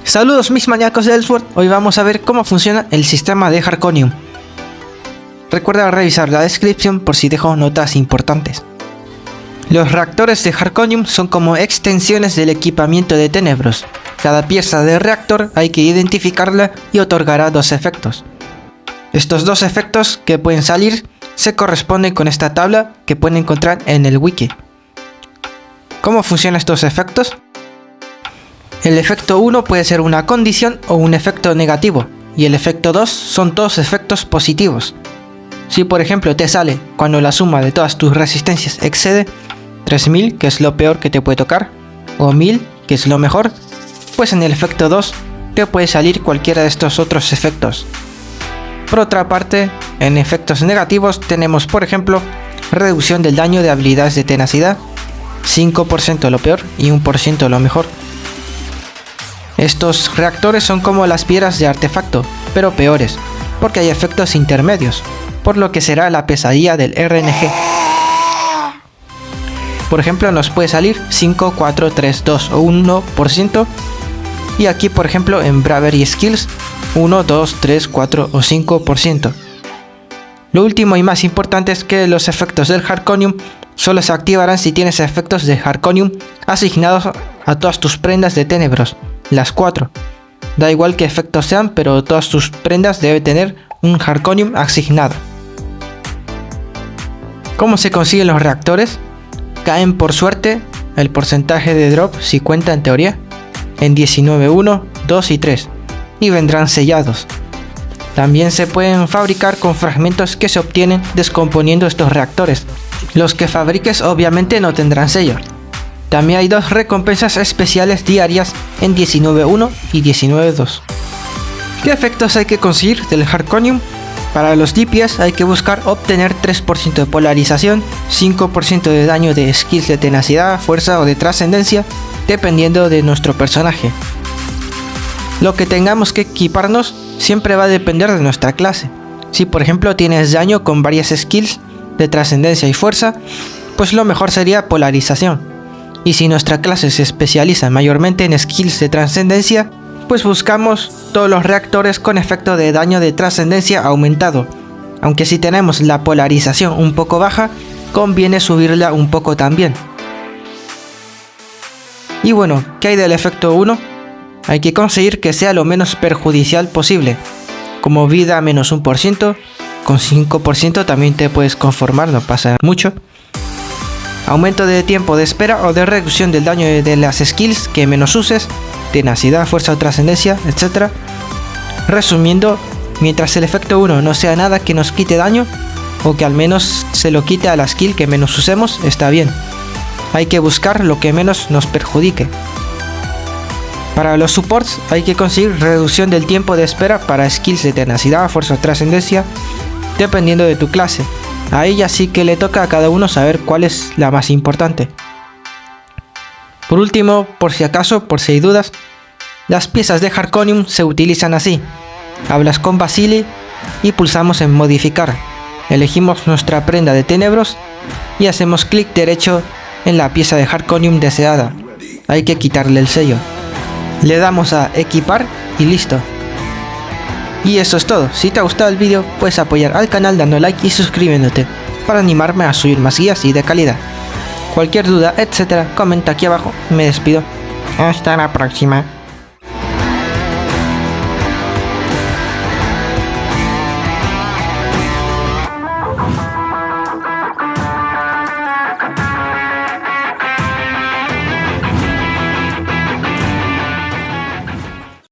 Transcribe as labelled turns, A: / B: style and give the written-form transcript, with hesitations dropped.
A: Saludos mis maníacos de Ellsworth, hoy vamos a ver cómo funciona el sistema de Harkonium. Recuerda revisar la descripción por si dejo notas importantes. Los reactores de Harkonium son como extensiones del equipamiento de Tenebros. Cada pieza de reactor hay que identificarla y otorgará dos efectos. Estos dos efectos que pueden salir se corresponden con esta tabla que pueden encontrar en el wiki. ¿Cómo funcionan estos efectos? El efecto 1 puede ser una condición o un efecto negativo, y el efecto 2 son todos efectos positivos. Si por ejemplo te sale cuando la suma de todas tus resistencias excede 3000, que es lo peor que te puede tocar, o 1000, que es lo mejor, pues en el efecto 2 te puede salir cualquiera de estos otros efectos. Por otra parte, en efectos negativos tenemos por ejemplo reducción del daño de habilidades de tenacidad, 5% lo peor y 1% lo mejor. Estos reactores son como las piedras de artefacto, pero peores, porque hay efectos intermedios, por lo que será la pesadilla del RNG. Por ejemplo, nos puede salir 5, 4, 3, 2 o 1%, y aquí por ejemplo en Bravery Skills 1, 2, 3, 4 o 5%. Lo último y más importante es que los efectos del Harkonium solo se activarán si tienes efectos de Harkonium asignados a todas tus prendas de Tenebros, las 4. Da igual qué efectos sean, pero todas tus prendas deben tener un Harkonium asignado. ¿Cómo se consiguen los reactores? Caen por suerte, el porcentaje de drop si cuenta en teoría, en 19, 1, 2 y 3, y vendrán sellados. También se pueden fabricar con fragmentos que se obtienen descomponiendo estos reactores. Los que fabriques obviamente no tendrán sello. También hay dos recompensas especiales diarias en 19.1 y 19.2. ¿Qué efectos hay que conseguir del Harkonium? Para los DPS hay que buscar obtener 3% de polarización, 5% de daño de skills de tenacidad, fuerza o de trascendencia, dependiendo de nuestro personaje. Lo que tengamos que equiparnos siempre va a depender de nuestra clase. Si por ejemplo tienes daño con varias skills de trascendencia y fuerza, pues lo mejor sería polarización. Y si nuestra clase se especializa mayormente en skills de trascendencia, pues buscamos todos los reactores con efecto de daño de trascendencia aumentado. Aunque si tenemos la polarización un poco baja, conviene subirla un poco también. Y bueno, ¿qué hay del efecto 1? Hay que conseguir que sea lo menos perjudicial posible, como vida menos 1%, con 5% también te puedes conformar, no pasa mucho. Aumento de tiempo de espera o de reducción del daño de las skills que menos uses, tenacidad, fuerza o trascendencia, etc. Resumiendo, mientras el efecto 1 no sea nada que nos quite daño, o que al menos se lo quite a la skill que menos usemos, está bien. Hay que buscar lo que menos nos perjudique. Para los supports hay que conseguir reducción del tiempo de espera para skills de tenacidad, fuerza o trascendencia, dependiendo de tu clase. A ella sí que le toca a cada uno saber cuál es la más importante. Por último, por si acaso, por si hay dudas, las piezas de Harkonium se utilizan así. Hablas con Basili y pulsamos en modificar. Elegimos nuestra prenda de Tenebros y hacemos clic derecho en la pieza de Harkonium deseada. Hay que quitarle el sello. Le damos a equipar y listo. Y eso es todo. Si te ha gustado el vídeo, puedes apoyar al canal dando like y suscribiéndote para animarme a subir más guías y de calidad. Cualquier duda, etcétera, comenta aquí abajo. Me despido. Hasta la próxima.